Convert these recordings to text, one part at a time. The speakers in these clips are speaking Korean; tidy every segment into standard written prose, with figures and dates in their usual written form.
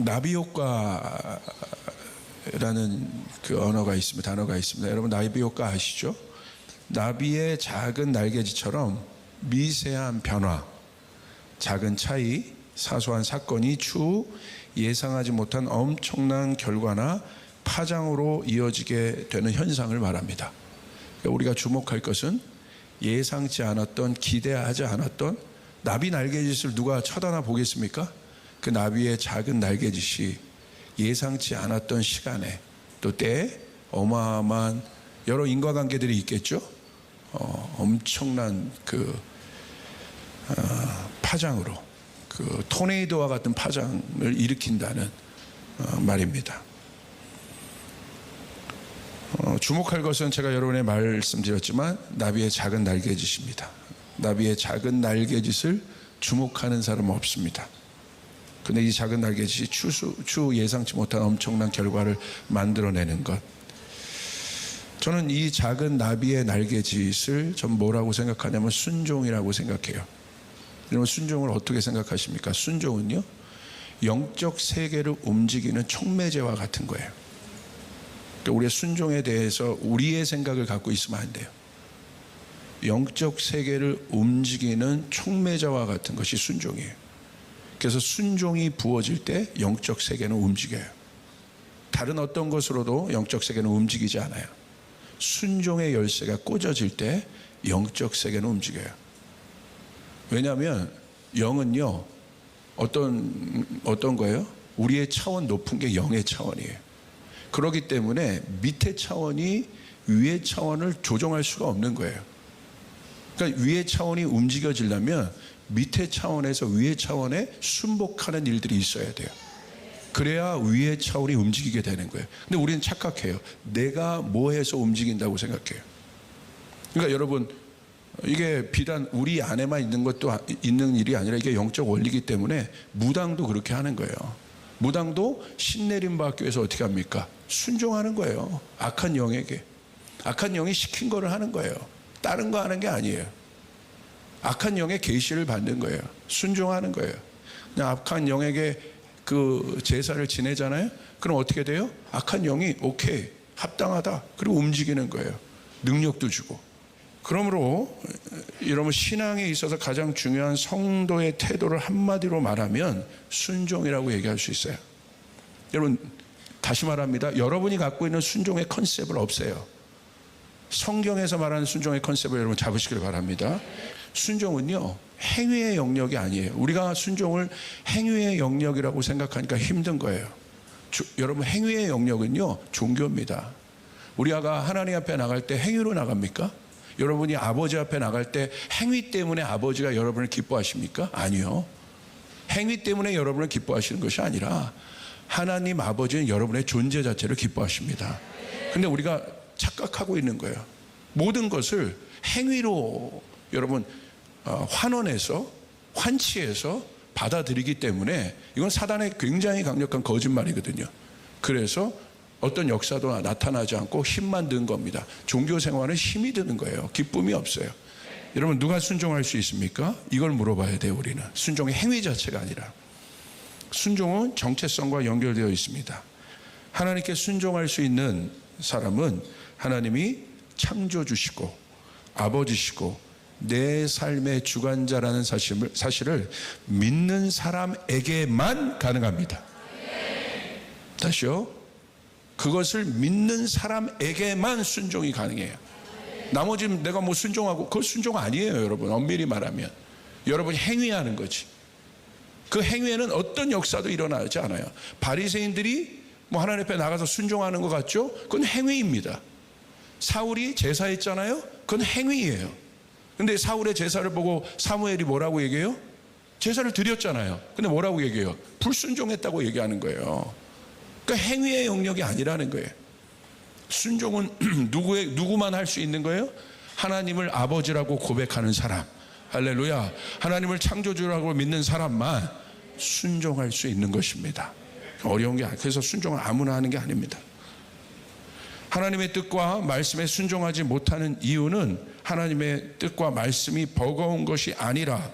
나비 효과라는 그 단어가 있습니다. 여러분 나비 효과 아시죠? 나비의 작은 날개짓처럼 미세한 변화, 작은 차이, 사소한 사건이 추후 예상하지 못한 엄청난 결과나 파장으로 이어지게 되는 현상을 말합니다. 우리가 주목할 것은 예상치 않았던, 기대하지 않았던 나비 날개짓을 누가 쳐다나 보겠습니까? 그 나비의 작은 날개짓이 예상치 않았던 시간에 또 때에 어마어마한 여러 인과관계들이 있겠죠. 엄청난 파장으로 그 토네이도와 같은 파장을 일으킨다는 말입니다. 주목할 것은 제가 여러분에 말씀드렸지만 나비의 작은 날개짓입니다. 나비의 작은 날개짓을 주목하는 사람은 없습니다. 근데 이 작은 날개짓이 추후 예상치 못한 엄청난 결과를 만들어내는 것, 저는 이 작은 나비의 날개짓을 전 뭐라고 생각하냐면 순종이라고 생각해요. 여러분 순종을 어떻게 생각하십니까? 순종은요, 영적 세계를 움직이는 촉매제와 같은 거예요. 그러니까 우리의 순종에 대해서 우리의 생각을 갖고 있으면 안 돼요. 영적 세계를 움직이는 촉매자와 같은 것이 순종이에요. 그래서 순종이 부어질 때 영적 세계는 움직여요. 다른 어떤 것으로도 영적 세계는 움직이지 않아요. 순종의 열쇠가 꽂아질 때 영적 세계는 움직여요. 왜냐하면 영은요, 어떤 거예요? 우리의 차원 높은 게 영의 차원이에요. 그렇기 때문에 밑에 차원이 위의 차원을 조정할 수가 없는 거예요. 그러니까 위의 차원이 움직여지려면 밑에 차원에서 위의 차원에 순복하는 일들이 있어야 돼요. 그래야 위의 차원이 움직이게 되는 거예요. 근데 우리는 착각해요. 내가 뭐 해서 움직인다고 생각해요. 그러니까 여러분, 이게 비단 우리 안에만 있는 일이 아니라 이게 영적 원리이기 때문에 무당도 그렇게 하는 거예요. 무당도 신내림 받기 위해서 어떻게 합니까? 순종하는 거예요. 악한 영에게. 악한 영이 시킨 거를 하는 거예요. 다른 거 하는 게 아니에요. 악한 영의 계시를 받는 거예요. 순종하는 거예요. 그냥 악한 영에게 그 제사를 지내잖아요. 그럼 어떻게 돼요? 악한 영이 오케이, 합당하다, 그리고 움직이는 거예요. 능력도 주고. 그러므로 여러분 신앙에 있어서 가장 중요한 성도의 태도를 한마디로 말하면 순종이라고 얘기할 수 있어요. 여러분 다시 말합니다. 여러분이 갖고 있는 순종의 컨셉을 없애요. 성경에서 말하는 순종의 컨셉을 여러분 잡으시길 바랍니다. 순종은요, 행위의 영역이 아니에요. 우리가 순종을 행위의 영역이라고 생각하니까 힘든 거예요. 여러분 행위의 영역은요, 종교입니다. 우리가 하나님 앞에 나갈 때 행위로 나갑니까? 여러분이 아버지 앞에 나갈 때 행위 때문에 아버지가 여러분을 기뻐하십니까? 아니요. 행위 때문에 여러분을 기뻐하시는 것이 아니라 하나님 아버지는 여러분의 존재 자체를 기뻐하십니다. 근데 우리가 착각하고 있는 거예요. 모든 것을 행위로 여러분 환원해서 환치해서 받아들이기 때문에 이건 사단의 굉장히 강력한 거짓말이거든요. 그래서 어떤 역사도 나타나지 않고 힘만 든 겁니다. 종교 생활은 힘이 드는 거예요. 기쁨이 없어요. 여러분 누가 순종할 수 있습니까? 이걸 물어봐야 돼요. 우리는 순종의 행위 자체가 아니라 순종은 정체성과 연결되어 있습니다. 하나님께 순종할 수 있는 사람은 하나님이 창조주시고 아버지시고 내 삶의 주관자라는 사실을 믿는 사람에게만 가능합니다. 다시요. 그것을 믿는 사람에게만 순종이 가능해요. 나머지는 내가 뭐 순종하고, 그거 순종 아니에요. 여러분 엄밀히 말하면 여러분이 행위하는 거지. 그 행위에는 어떤 역사도 일어나지 않아요. 바리새인들이 뭐 하나님 앞에 나가서 순종하는 것 같죠? 그건 행위입니다. 사울이 제사했잖아요. 그건 행위예요. 근데 사울의 제사를 보고 사무엘이 뭐라고 얘기해요? 제사를 드렸잖아요. 근데 뭐라고 얘기해요? 불순종했다고 얘기하는 거예요. 그러니까 행위의 영역이 아니라는 거예요. 순종은 누구만 할 수 있는 거예요? 하나님을 아버지라고 고백하는 사람, 할렐루야, 하나님을 창조주라고 믿는 사람만 순종할 수 있는 것입니다. 어려운 게 아니에요. 그래서 순종은 아무나 하는 게 아닙니다. 하나님의 뜻과 말씀에 순종하지 못하는 이유는 하나님의 뜻과 말씀이 버거운 것이 아니라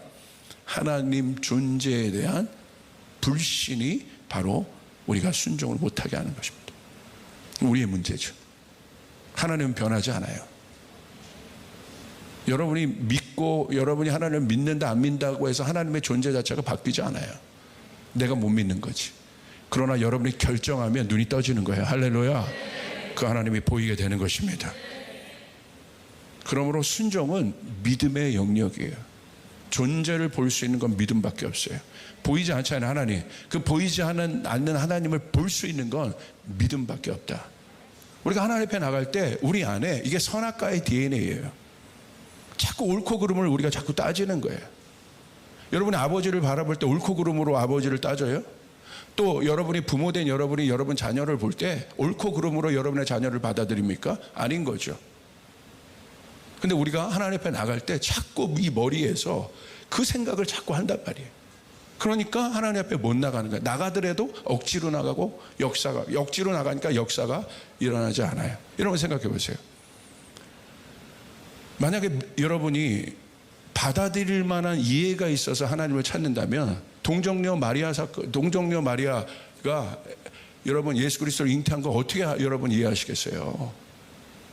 하나님 존재에 대한 불신이 바로 우리가 순종을 못하게 하는 것입니다. 우리의 문제죠. 하나님은 변하지 않아요. 여러분이 믿고 여러분이 하나님을 믿는다 안 믿는다고 해서 하나님의 존재 자체가 바뀌지 않아요. 내가 못 믿는 거지. 그러나 여러분이 결정하면 눈이 떠지는 거예요. 할렐루야. 그 하나님이 보이게 되는 것입니다. 그러므로 순종은 믿음의 영역이에요. 존재를 볼 수 있는 건 믿음밖에 없어요. 보이지 않잖아요, 하나님. 그 보이지 않는 하나님을 볼 수 있는 건 믿음밖에 없다. 우리가 하나님 앞에 나갈 때 우리 안에 이게 선악과의 DNA예요. 자꾸 옳고 그름을 우리가 자꾸 따지는 거예요. 여러분이 아버지를 바라볼 때 옳고 그름으로 아버지를 따져요? 또 여러분이 부모된 여러분이 여러분 자녀를 볼 때 옳고 그름으로 여러분의 자녀를 받아들입니까? 아닌 거죠. 근데 우리가 하나님 앞에 나갈 때 자꾸 이 머리에서 그 생각을 자꾸 한단 말이에요. 그러니까 하나님 앞에 못 나가는 거예요. 나가더라도 억지로 나가고 억지로 나가니까 역사가 일어나지 않아요. 여러분 생각해 보세요. 만약에 여러분이 받아들일 만한 이해가 있어서 하나님을 찾는다면 동정녀 마리아가 여러분 예수 그리스도를 잉태한 거 어떻게 여러분 이해하시겠어요?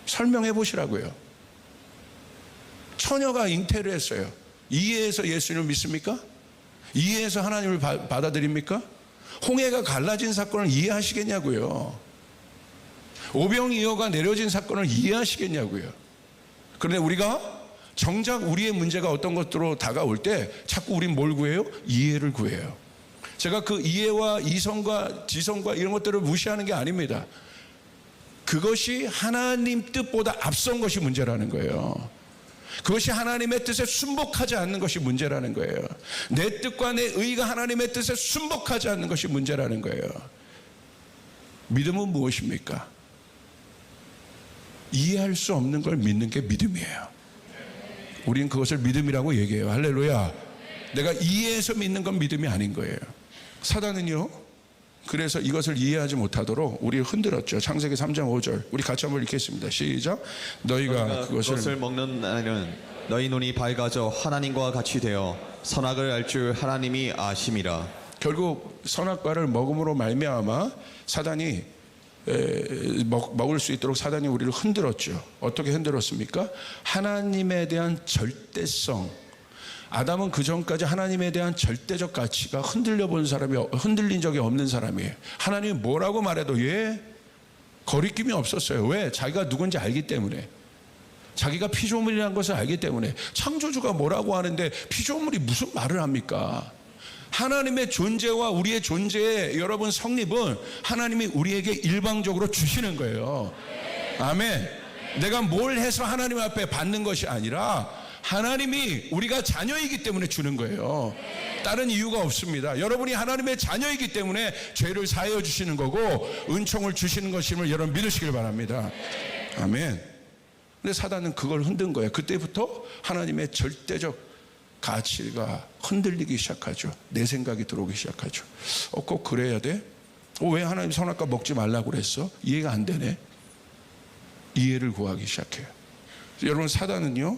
설명해 보시라고요. 처녀가 잉태를 했어요. 이해해서 예수님을 믿습니까? 이해해서 하나님을 받아들입니까? 홍해가 갈라진 사건을 이해하시겠냐고요. 오병이어가 내려진 사건을 이해하시겠냐고요. 그런데 우리가 정작 우리의 문제가 어떤 것으로 다가올 때 자꾸 우린 뭘 구해요? 이해를 구해요. 제가 그 이해와 이성과 지성과 이런 것들을 무시하는 게 아닙니다. 그것이 하나님 뜻보다 앞선 것이 문제라는 거예요. 그것이 하나님의 뜻에 순복하지 않는 것이 문제라는 거예요. 내 뜻과 내 의가 하나님의 뜻에 순복하지 않는 것이 문제라는 거예요. 믿음은 무엇입니까? 이해할 수 없는 걸 믿는 게 믿음이에요. 우리는 그것을 믿음이라고 얘기해요. 할렐루야. 내가 이해해서 믿는 건 믿음이 아닌 거예요. 사단은요, 그래서 이것을 이해하지 못하도록 우리를 흔들었죠. 창세기 3장 5절 우리 같이 한번 읽겠습니다. 시작. 너희가 그것을 먹는 날은 너희 눈이 밝아져 하나님과 같이 되어 선악을 알 줄 하나님이 아심이라. 결국 선악과를 먹음으로 말미암아 사단이 먹을 수 있도록 사단이 우리를 흔들었죠. 어떻게 흔들었습니까? 하나님에 대한 절대성. 아담은 그 전까지 하나님에 대한 절대적 가치가 흔들린 적이 없는 사람이에요. 하나님이 뭐라고 말해도 거리낌이 없었어요. 왜? 자기가 누군지 알기 때문에. 자기가 피조물이라는 것을 알기 때문에. 창조주가 뭐라고 하는데 피조물이 무슨 말을 합니까? 하나님의 존재와 우리의 존재의 여러분 성립은 하나님이 우리에게 일방적으로 주시는 거예요. 아멘. 내가 뭘 해서 하나님 앞에 받는 것이 아니라 하나님이 우리가 자녀이기 때문에 주는 거예요. 다른 이유가 없습니다. 여러분이 하나님의 자녀이기 때문에 죄를 사하여 주시는 거고 은총을 주시는 것임을 여러분 믿으시길 바랍니다. 아멘. 근데 사단은 그걸 흔든 거예요. 그때부터 하나님의 절대적 가치가 흔들리기 시작하죠. 내 생각이 들어오기 시작하죠. 꼭 그래야 돼? 왜 하나님 선악과 먹지 말라고 그랬어? 이해가 안 되네. 이해를 구하기 시작해요. 여러분 사단은요,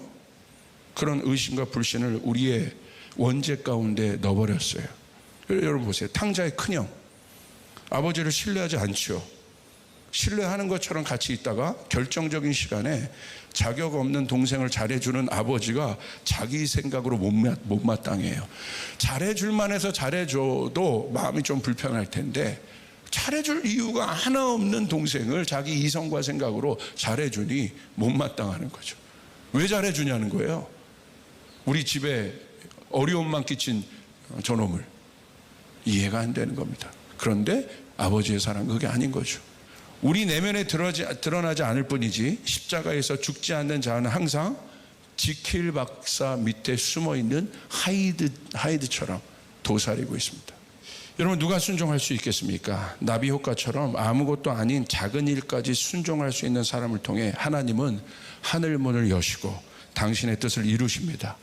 그런 의심과 불신을 우리의 원죄 가운데 넣어버렸어요. 여러분 보세요. 탕자의 큰형 아버지를 신뢰하지 않죠. 신뢰하는 것처럼 같이 있다가 결정적인 시간에 자격 없는 동생을 잘해주는 아버지가 자기 생각으로 못마땅해요. 잘해줄만 해서 잘해줘도 마음이 좀 불편할 텐데 잘해줄 이유가 하나 없는 동생을 자기 이성과 생각으로 잘해주니 못마땅하는 거죠. 왜 잘해주냐는 거예요. 우리 집에 어려움만 끼친 저놈을. 이해가 안 되는 겁니다. 그런데 아버지의 사랑은 그게 아닌 거죠. 우리 내면에 드러나지 않을 뿐이지 십자가에서 죽지 않는 자는 항상 지킬 박사 밑에 숨어있는 하이드처럼 도사리고 있습니다. 여러분 누가 순종할 수 있겠습니까? 나비 효과처럼 아무것도 아닌 작은 일까지 순종할 수 있는 사람을 통해 하나님은 하늘문을 여시고 당신의 뜻을 이루십니다.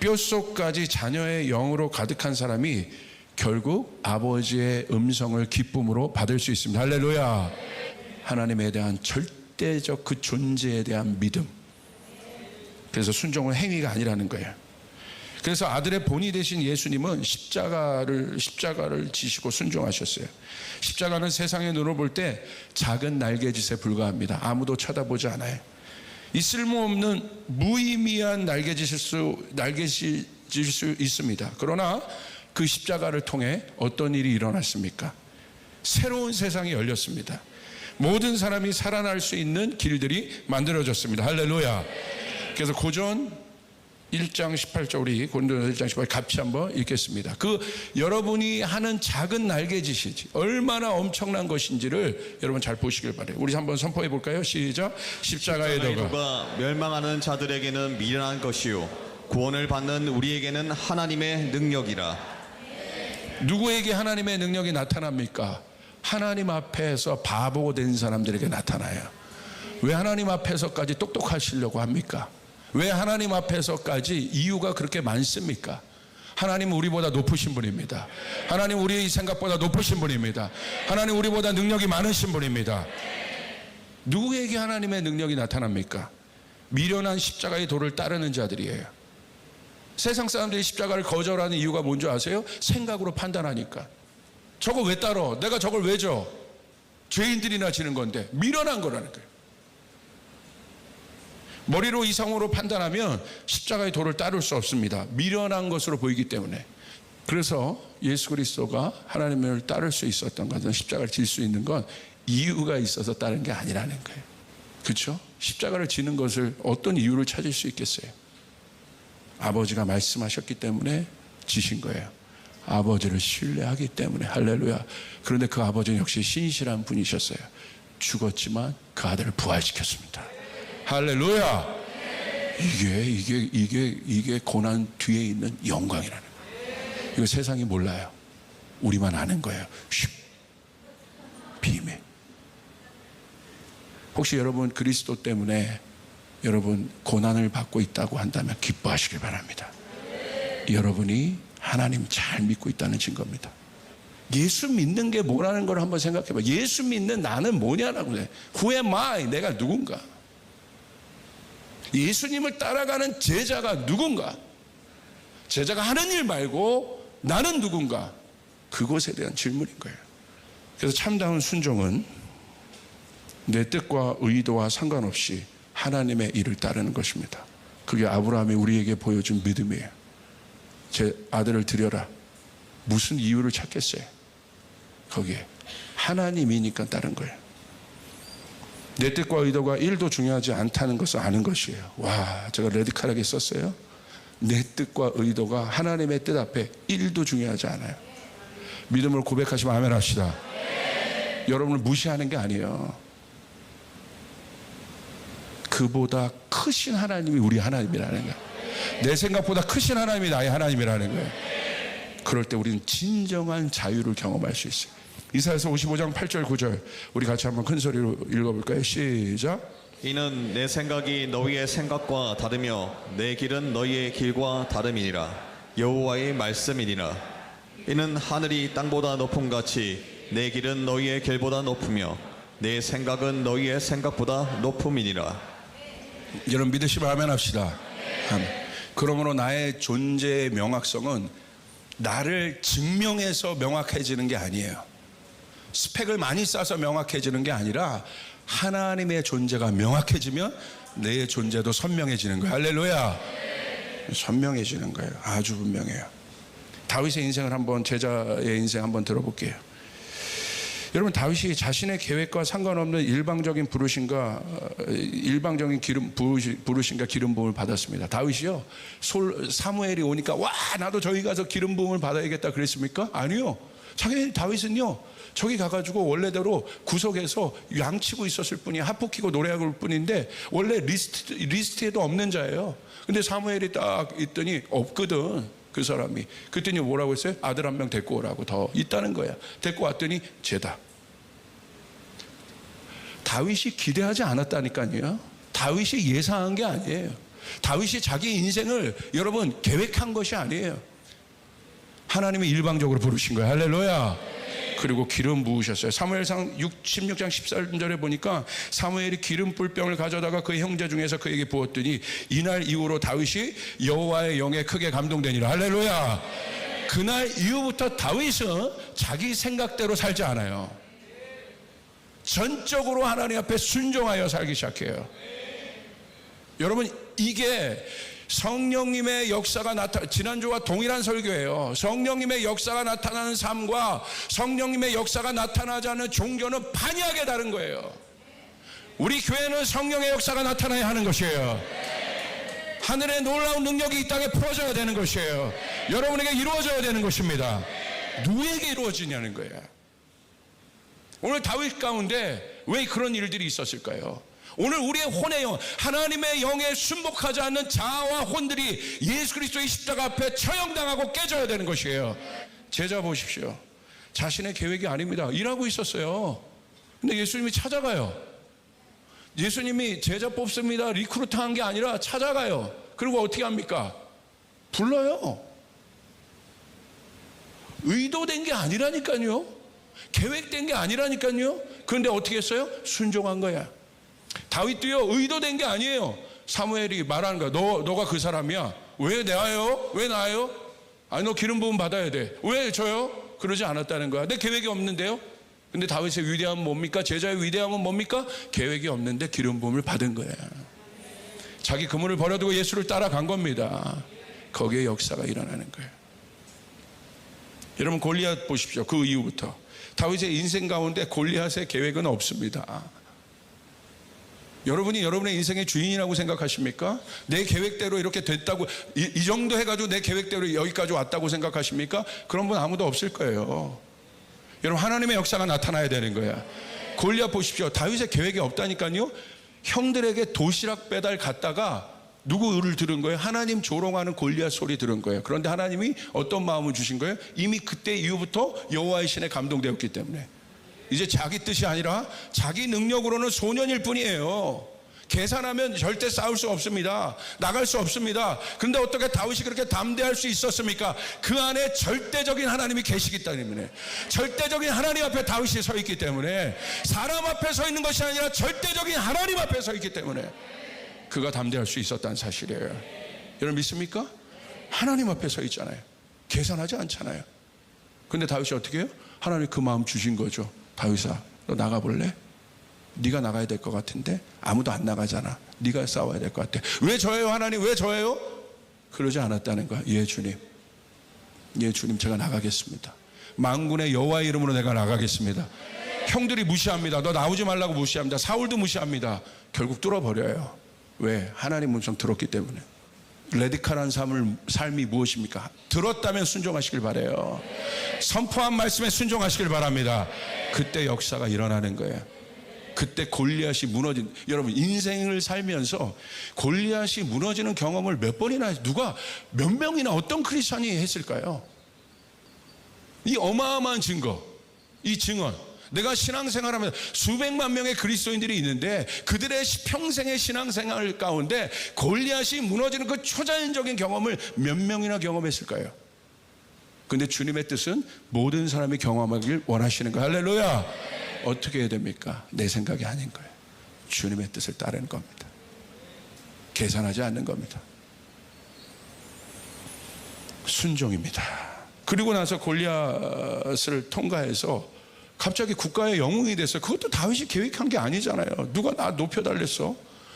뼛속까지 자녀의 영으로 가득한 사람이 결국 아버지의 음성을 기쁨으로 받을 수 있습니다. 할렐루야. 하나님에 대한 절대적 그 존재에 대한 믿음. 그래서 순종은 행위가 아니라는 거예요. 그래서 아들의 본이 되신 예수님은 십자가를 지시고 순종하셨어요. 십자가는 세상의 눈으로 볼 때 작은 날개짓에 불과합니다. 아무도 쳐다보지 않아요. 이 쓸모없는 무의미한 날개짓일 수 있습니다. 그러나 그 십자가를 통해 어떤 일이 일어났습니까? 새로운 세상이 열렸습니다. 모든 사람이 살아날 수 있는 길들이 만들어졌습니다. 할렐루야. 그래서 고전 1장 18절, 우리 고린도전서 1장 18절 같이 한번 읽겠습니다. 그 여러분이 하는 작은 날개짓이 얼마나 엄청난 것인지를 여러분 잘 보시길 바래요. 우리 한번 선포해 볼까요? 시작. 십자가의 도가 멸망하는 자들에게는 미련한 것이요 구원을 받는 우리에게는 하나님의 능력이라. 누구에게 하나님의 능력이 나타납니까? 하나님 앞에서 바보 된 사람들에게 나타나요. 왜 하나님 앞에서까지 똑똑하시려고 합니까? 왜 하나님 앞에서까지 이유가 그렇게 많습니까? 하나님은 우리보다 높으신 분입니다. 하나님 우리의 생각보다 높으신 분입니다. 하나님 우리보다 능력이 많으신 분입니다. 누구에게 하나님의 능력이 나타납니까? 미련한 십자가의 도를 따르는 자들이에요. 세상 사람들이 십자가를 거절하는 이유가 뭔지 아세요? 생각으로 판단하니까. 저거 왜 따러? 내가 저걸 왜 줘? 죄인들이나 지는 건데. 미련한 거라는 거예요. 머리로 이성으로 판단하면 십자가의 도를 따를 수 없습니다. 미련한 것으로 보이기 때문에. 그래서 예수 그리스도가 하나님을 따를 수 있었던 것은, 십자가를 질 수 있는 건 이유가 있어서 따른 게 아니라는 거예요. 그렇죠? 십자가를 지는 것을 어떤 이유를 찾을 수 있겠어요? 아버지가 말씀하셨기 때문에 지신 거예요. 아버지를 신뢰하기 때문에. 할렐루야. 그런데 그 아버지는 역시 신실한 분이셨어요. 죽었지만 그 아들을 부활시켰습니다. 할렐루야. 이게 고난 뒤에 있는 영광이라는 거예요. 이거 세상이 몰라요. 우리만 아는 거예요. 슉. 비밀. 혹시 여러분 그리스도 때문에 여러분 고난을 받고 있다고 한다면 기뻐하시길 바랍니다. 여러분이 하나님 잘 믿고 있다는 증거입니다. 예수 믿는 게 뭐라는 걸 한번 생각해 봐. 예수 믿는 나는 뭐냐라고 해. Who am I? 내가 누군가? 예수님을 따라가는 제자가 누군가? 제자가 하는 일 말고 나는 누군가? 그것에 대한 질문인 거예요. 그래서 참다운 순종은 내 뜻과 의도와 상관없이 하나님의 일을 따르는 것입니다. 그게 아브라함이 우리에게 보여준 믿음이에요. 제 아들을 드려라. 무슨 이유를 찾겠어요? 거기에 하나님이니까 따른 거예요. 내 뜻과 의도가 1도 중요하지 않다는 것을 아는 것이에요. 와, 제가 레디컬하게 썼어요. 내 뜻과 의도가 하나님의 뜻 앞에 1도 중요하지 않아요. 믿음을 고백하시면 아멘 합시다. 여러분을 무시하는 게 아니에요. 그보다 크신 하나님이 우리 하나님이라는 거예요. 내 생각보다 크신 하나님이 나의 하나님이라는 거예요. 그럴 때 우리는 진정한 자유를 경험할 수 있어요. 이사야서 55장 8절 9절 우리 같이 한번 큰 소리로 읽어볼까요? 시작. 이는 내 생각이 너희의 생각과 다르며 내 길은 너희의 길과 다름이니라. 여호와의 말씀이니라. 이는 하늘이 땅보다 높음 같이 내 길은 너희의 길보다 높으며 내 생각은 너희의 생각보다 높음이니라. 여러분 믿으시면 아멘 합시다. 아멘. 그러므로 나의 존재의 명확성은 나를 증명해서 명확해지는 게 아니에요. 스펙을 많이 쌓아서 명확해지는 게 아니라 하나님의 존재가 명확해지면 내 존재도 선명해지는 거예요. 할렐루야. 선명해지는 거예요. 아주 분명해요. 다윗의 인생을 한번, 제자의 인생 한번 들어볼게요. 여러분 다윗이 자신의 계획과 상관없는 일방적인 부르심과 기름 부음을 받았습니다. 다윗이요, 사무엘이 오니까 와 나도 저기 가서 기름 부음을 받아야겠다 그랬습니까? 아니요. 자기 다윗은요 저기 가가지고 원래대로 구석에서 양치고 있었을 뿐이야. 하프 키고 노래할 뿐인데 원래 리스트에도 없는 자예요. 근데 사무엘이 딱 있더니 없거든 그 사람이. 그랬더니 뭐라고 했어요? 아들 한 명 데리고 오라고. 더 있다는 거야. 데리고 왔더니 죄다. 다윗이 기대하지 않았다니까요. 다윗이 예상한 게 아니에요. 다윗이 자기 인생을 여러분 계획한 것이 아니에요. 하나님이 일방적으로 부르신 거예요. 할렐루야. 그리고 기름 부으셨어요. 사무엘상 16장 14절에 보니까 사무엘이 기름 뿔병을 가져다가 그의 형제 중에서 그에게 부었더니 이날 이후로 다윗이 여호와의 영에 크게 감동되니라. 할렐루야. 그날 이후부터 다윗은 자기 생각대로 살지 않아요. 전적으로 하나님 앞에 순종하여 살기 시작해요. 여러분, 이게 성령님의 역사가 지난주와 동일한 설교예요. 성령님의 역사가 나타나는 삶과 성령님의 역사가 나타나지 않는 종교는 판이하게 다른 거예요. 우리 교회는 성령의 역사가 나타나야 하는 것이에요. 하늘의 놀라운 능력이 이 땅에 풀어져야 되는 것이에요. 여러분에게 이루어져야 되는 것입니다. 누구에게 이루어지냐는 거예요. 오늘 다윗 가운데 왜 그런 일들이 있었을까요? 오늘 우리의 혼의 영, 하나님의 영에 순복하지 않는 자아와 혼들이 예수 그리스도의 십자가 앞에 처형당하고 깨져야 되는 것이에요. 제자 보십시오. 자신의 계획이 아닙니다. 일하고 있었어요. 근데 예수님이 찾아가요. 예수님이 제자 뽑습니다, 리크루트한 게 아니라 찾아가요. 그리고 어떻게 합니까? 불러요. 의도된 게 아니라니까요. 계획된 게 아니라니까요. 그런데 어떻게 했어요? 순종한 거야. 다윗도요, 의도된 게 아니에요. 사무엘이 말하는 거야. 너가 그 사람이야. 왜 나요? 왜 나요? 아니, 너 기름 부음 받아야 돼. 왜 저요? 그러지 않았다는 거야. 내 계획이 없는데요. 근데 다윗의 위대함은 뭡니까? 제자의 위대함은 뭡니까? 계획이 없는데 기름 부음을 받은 거야. 자기 그물을 버려두고 예수를 따라간 겁니다. 거기에 역사가 일어나는 거예요. 여러분, 골리앗 보십시오. 그 이후부터 다윗의 인생 가운데 골리앗의 계획은 없습니다. 여러분이 여러분의 인생의 주인이라고 생각하십니까? 내 계획대로 이렇게 됐다고, 이 정도 해가지고 내 계획대로 여기까지 왔다고 생각하십니까? 그런 분 아무도 없을 거예요. 여러분, 하나님의 역사가 나타나야 되는 거야. 골리앗 보십시오. 다윗의 계획이 없다니까요. 형들에게 도시락 배달 갔다가 누구를 들은 거예요? 하나님 조롱하는 골리앗 소리 들은 거예요. 그런데 하나님이 어떤 마음을 주신 거예요? 이미 그때 이후부터 여호와의 신에 감동되었기 때문에 이제 자기 뜻이 아니라 자기 능력으로는 소년일 뿐이에요. 계산하면 절대 싸울 수 없습니다. 나갈 수 없습니다. 그런데 어떻게 다윗이 그렇게 담대할 수 있었습니까? 그 안에 절대적인 하나님이 계시기 때문에, 절대적인 하나님 앞에 다윗이 서 있기 때문에, 사람 앞에 서 있는 것이 아니라 절대적인 하나님 앞에 서 있기 때문에 그가 담대할 수 있었다는 사실이에요. 여러분 믿습니까? 하나님 앞에 서 있잖아요. 계산하지 않잖아요. 근데 다윗이 어떻게 해요? 하나님 그 마음 주신 거죠. 다윗아, 너 나가볼래? 네가 나가야 될 것 같은데 아무도 안 나가잖아. 네가 싸워야 될 것 같아. 왜 저예요 하나님? 왜 저예요? 그러지 않았다는 거야. 예 주님, 예 주님, 제가 나가겠습니다. 만군의 여호와의 이름으로 내가 나가겠습니다. 형들이 무시합니다. 너 나오지 말라고 무시합니다. 사울도 무시합니다. 결국 뚫어버려요. 왜? 하나님 음성 들었기 때문에. 레디컬한 삶이 무엇입니까? 들었다면 순종하시길 바라요. 선포한 말씀에 순종하시길 바랍니다. 그때 역사가 일어나는 거예요. 그때 골리앗이 무너진, 여러분 인생을 살면서 골리앗이 무너지는 경험을 몇 번이나, 누가 몇 명이나 어떤 크리스찬이 했을까요? 이 어마어마한 증거, 이 증언, 내가 신앙생활하면 수백만 명의 그리스도인들이 있는데 그들의 평생의 신앙생활 가운데 골리앗이 무너지는 그 초자연적인 경험을 몇 명이나 경험했을까요? 근데 주님의 뜻은 모든 사람이 경험하길 원하시는 거예요. 할렐루야. 어떻게 해야 됩니까? 내 생각이 아닌 거예요. 주님의 뜻을 따르는 겁니다. 계산하지 않는 겁니다. 순종입니다. 그리고 나서 골리앗을 통과해서 갑자기 국가의 영웅이 됐어요. 그것도 다윗이 계획한 게 아니잖아요. 누가 나 높여달랬어?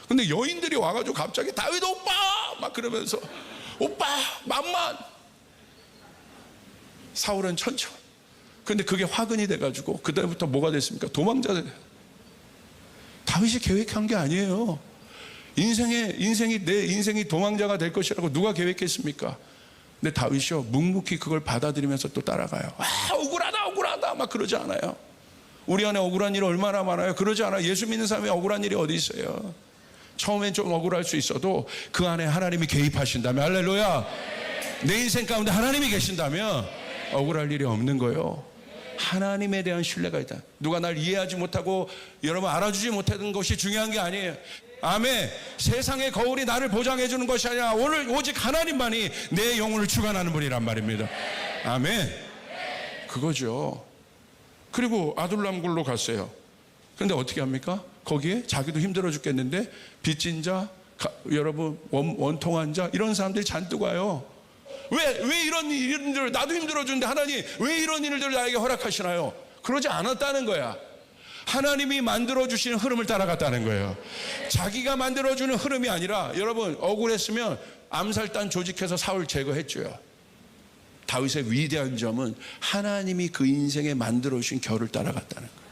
근데 여인들이 와가지고 갑자기 다윗 오빠! 막 그러면서 오빠! 만만! 사울은 천천히. 근데 그게 화근이 돼가지고 그다음부터 뭐가 됐습니까? 도망자. 다윗이 계획한 게 아니에요. 내 인생이 도망자가 될 것이라고 누가 계획했습니까? 근데 다윗이요, 묵묵히 그걸 받아들이면서 또 따라가요. 억울하다 막 그러지 않아요. 우리 안에 억울한 일이 얼마나 많아요. 그러지 않아요. 예수 믿는 사람이 억울한 일이 어디 있어요. 처음엔 좀 억울할 수 있어도 그 안에 하나님이 개입하신다면, 할렐루야, 내 인생 가운데 하나님이 계신다면 억울할 일이 없는 거예요. 하나님에 대한 신뢰가 있다. 누가 날 이해하지 못하고 여러분 알아주지 못하는 것이 중요한 게 아니에요. 아멘. 세상의 거울이 나를 보장해 주는 것이 아니라 오늘 오직 하나님만이 내 영혼을 주관하는 분이란 말입니다. 아멘. 그거죠. 그리고 아둘람굴로 갔어요. 근데 어떻게 합니까? 거기에 자기도 힘들어 죽겠는데 빚진 자, 여러분 원통한 자 이런 사람들이 잔뜩 와요. 왜 이런 일들, 나도 힘들어 주는데 하나님 왜 이런 일들을 나에게 허락하시나요? 그러지 않았다는 거야. 하나님이 만들어주시는 흐름을 따라갔다는 거예요. 자기가 만들어주는 흐름이 아니라, 여러분 억울했으면 암살단 조직해서 사울 제거했죠. 다윗의 위대한 점은 하나님이 그 인생에 만들어주신 결을 따라갔다는 거예요.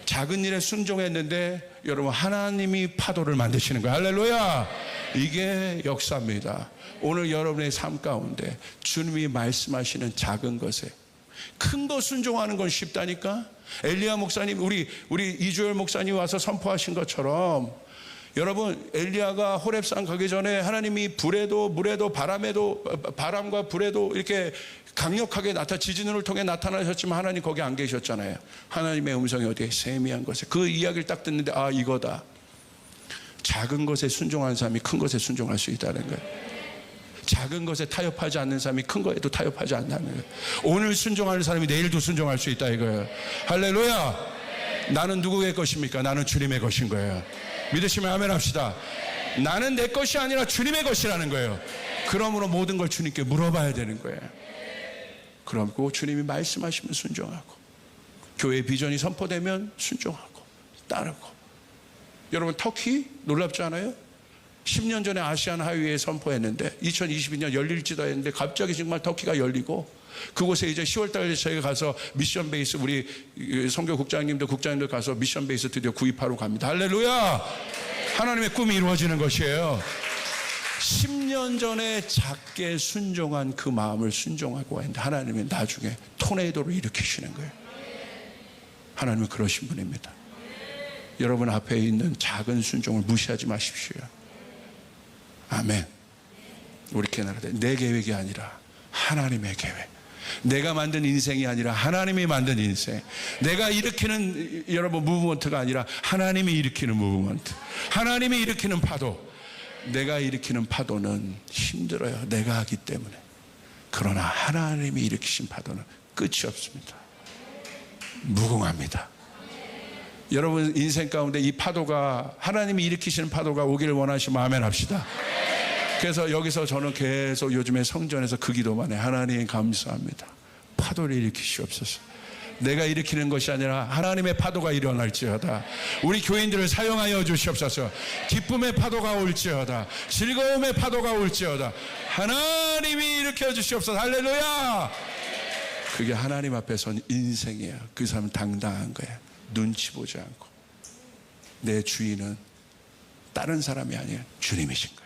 작은 일에 순종했는데 여러분 하나님이 파도를 만드시는 거예요. 할렐루야. 이게 역사입니다. 오늘 여러분의 삶 가운데 주님이 말씀하시는 작은 것에 큰 거 순종하는 건 쉽다니까. 엘리야 목사님, 우리 이주열 목사님 와서 선포하신 것처럼, 여러분 엘리야가 호렙산 가기 전에 하나님이 불에도 물에도 바람과 불에도 이렇게 강력하게 지진을 통해 나타나셨지만 하나님 거기 안 계셨잖아요. 하나님의 음성이 어디에? 세미한 것에. 그 이야기를 딱 듣는데 아, 이거다. 작은 것에 순종하는 사람이 큰 것에 순종할 수 있다는 거예요. 작은 것에 타협하지 않는 사람이 큰 거에도 타협하지 않는다는 거예요. 오늘 순종하는 사람이 내일도 순종할 수 있다 이거예요. 할렐루야. 나는 누구의 것입니까? 나는 주님의 것인 거예요. 믿으시면 아멘 합시다. 나는 내 것이 아니라 주님의 것이라는 거예요. 그러므로 모든 걸 주님께 물어봐야 되는 거예요. 그러고 주님이 말씀하시면 순종하고, 교회 비전이 선포되면 순종하고 따르고. 여러분 터키 놀랍지 않아요? 10년 전에 아시안 하이웨이에 선포했는데 2022년 열릴지도 했는데 갑자기 정말 터키가 열리고, 그곳에 이제 10월달에 저희가 가서 미션 베이스, 우리 선교 국장님들 가서 미션 베이스 드디어 구입하러 갑니다. 할렐루야. 하나님의 꿈이 이루어지는 것이에요. 10년 전에 작게 순종한 그 마음을 순종하고 했는데 하나님이 나중에 토네이도를 일으키시는 거예요. 하나님은 그러신 분입니다. 여러분 앞에 있는 작은 순종을 무시하지 마십시오. 아멘. 우리 캐나다 내 계획이 아니라 하나님의 계획, 내가 만든 인생이 아니라 하나님이 만든 인생, 내가 일으키는 여러분 무브먼트가 아니라 하나님이 일으키는 무브먼트, 하나님이 일으키는 파도. 내가 일으키는 파도는 힘들어요, 내가 하기 때문에. 그러나 하나님이 일으키신 파도는 끝이 없습니다. 무궁합니다. 여러분 인생 가운데 이 파도가, 하나님이 일으키시는 파도가 오기를 원하시면 아멘 합시다. 그래서 여기서 저는 계속 요즘에 성전에서 그 기도만 해. 하나님 감사합니다. 파도를 일으키시옵소서. 내가 일으키는 것이 아니라 하나님의 파도가 일어날지어다. 우리 교인들을 사용하여 주시옵소서. 기쁨의 파도가 올지어다. 즐거움의 파도가 올지어다. 하나님이 일으켜 주시옵소서. 할렐루야. 그게 하나님 앞에서는 인생이에요. 그 사람은 당당한 거예요. 눈치 보지 않고. 내 주인은 다른 사람이 아니에요, 주님이신 거예요.